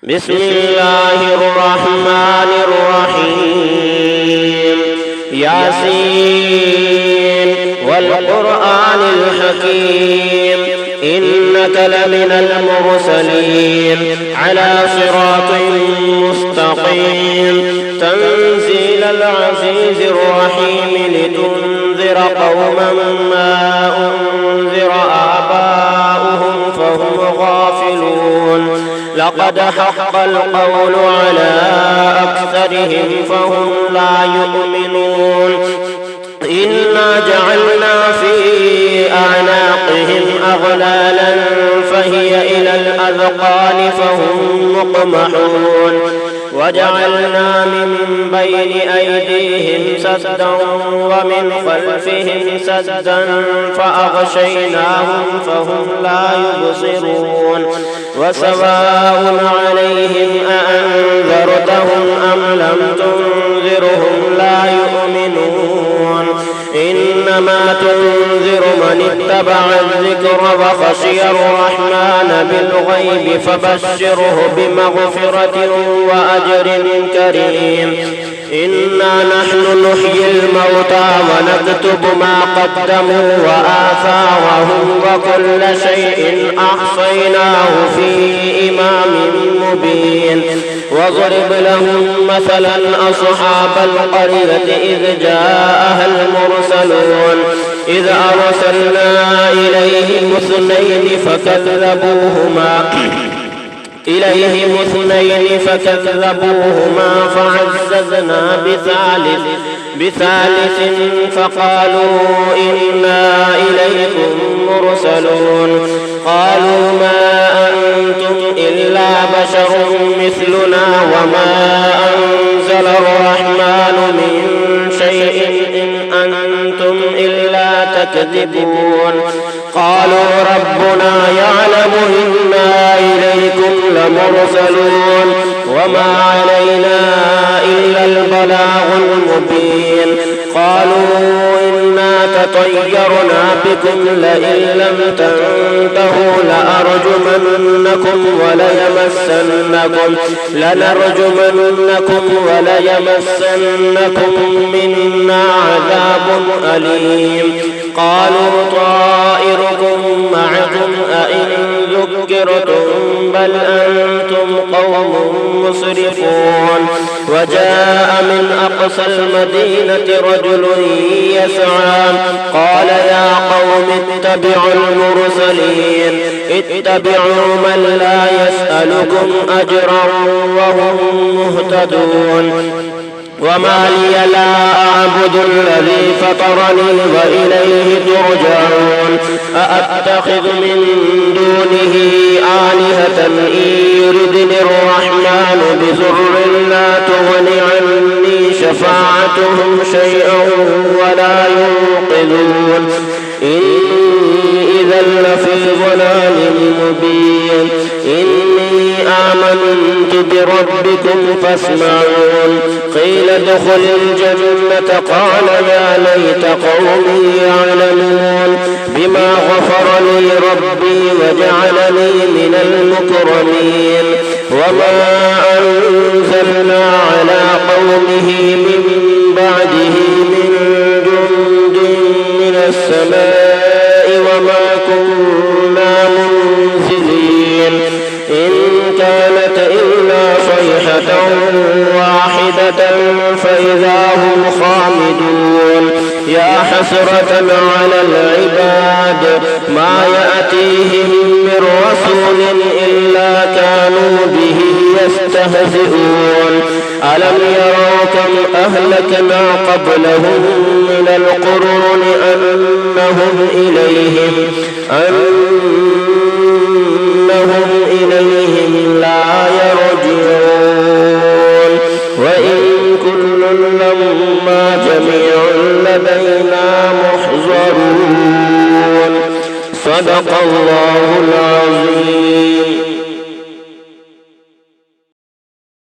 بسم الله الرحمن الرحيم. ياسين والقرآن الحكيم إنك لمن المرسلين على صراط مستقيم تنزيل العزيز الرحيم لتنذر قوما ما أنذر آباؤهم فهم غافلون لقد حق القول على أكثرهم فهم لا يؤمنون إنا جعلنا في أعناقهم أغلالا فهي إلى الأذقان فهم مقمحون وجعلنا من بين أيديهم سدا ومن خلفهم سدا فأغشيناهم فهم لا يبصرون وسواء عليهم أأنذرتهم أم لم تنذرهم لا يؤمنون إنما تنذر من اتبع الذكر وخشي الرحمن بالغيب فبشره بمغفرة وأجر كريم إنا نحن نحيي الموتى ونكتب ما قدموا وآثارهم وكل شيء أحصيناه في إمام مبين واضرب لهم مثلا أصحاب القرية إذ جاءها المرسلون إذ أرسلنا إليهم اثنين فكذبوهما فعززنا بثالث فقالوا إنا إليكم مرسلون قالوا ما أنتم إلا بشر مثلنا وما أنزل الرحمن من شيء إن أنتم إلا تكذبون قالوا ربنا يعلم إنا إليكم لمرسلون وما علينا إلا البلاغ المبين قالوا إنا تطيرنا بكم لئن لم تنتهوا لنرجمنكم وليمسنكم منا عذاب أليم قالوا طائركم معكم أئن ذكرتم بل أنتم قوم مسرفون وجاء من أقصى المدينة رجل يسعى قال يا قوم اتبعوا المرسلين اتبعوا من لا يسألكم أجرا وهم مهتدون وما لي لا أعبد الذي فطرني وإليه ترجعون أأتخذ من دونه آلهة إن يردني الرحمن بضر لا تغن عني شفاعتهم شيئا ولا ينقذون إذا لفي ضلال مبين إني آمنت بربكم فاسمعون قيل ادخل الجنة قال يا ليت قومي يعلمون بما غفر لي ربي وجعلني من المكرمين وما أنزلنا على قومه من بعده من جند من السماء وما كنا منزلين إن كانت إلا صيحة واحدة فإذا هم خامدون يا حسرة على العباد ما يأتيهم من رسول إلا كانوا به يستهزئون ألم يروا كم أهلكنا قبلهم من القرون أنهم إليهم لا يرجعون وإن كل لما جميع لدينا محضرون صدق الله العظيم.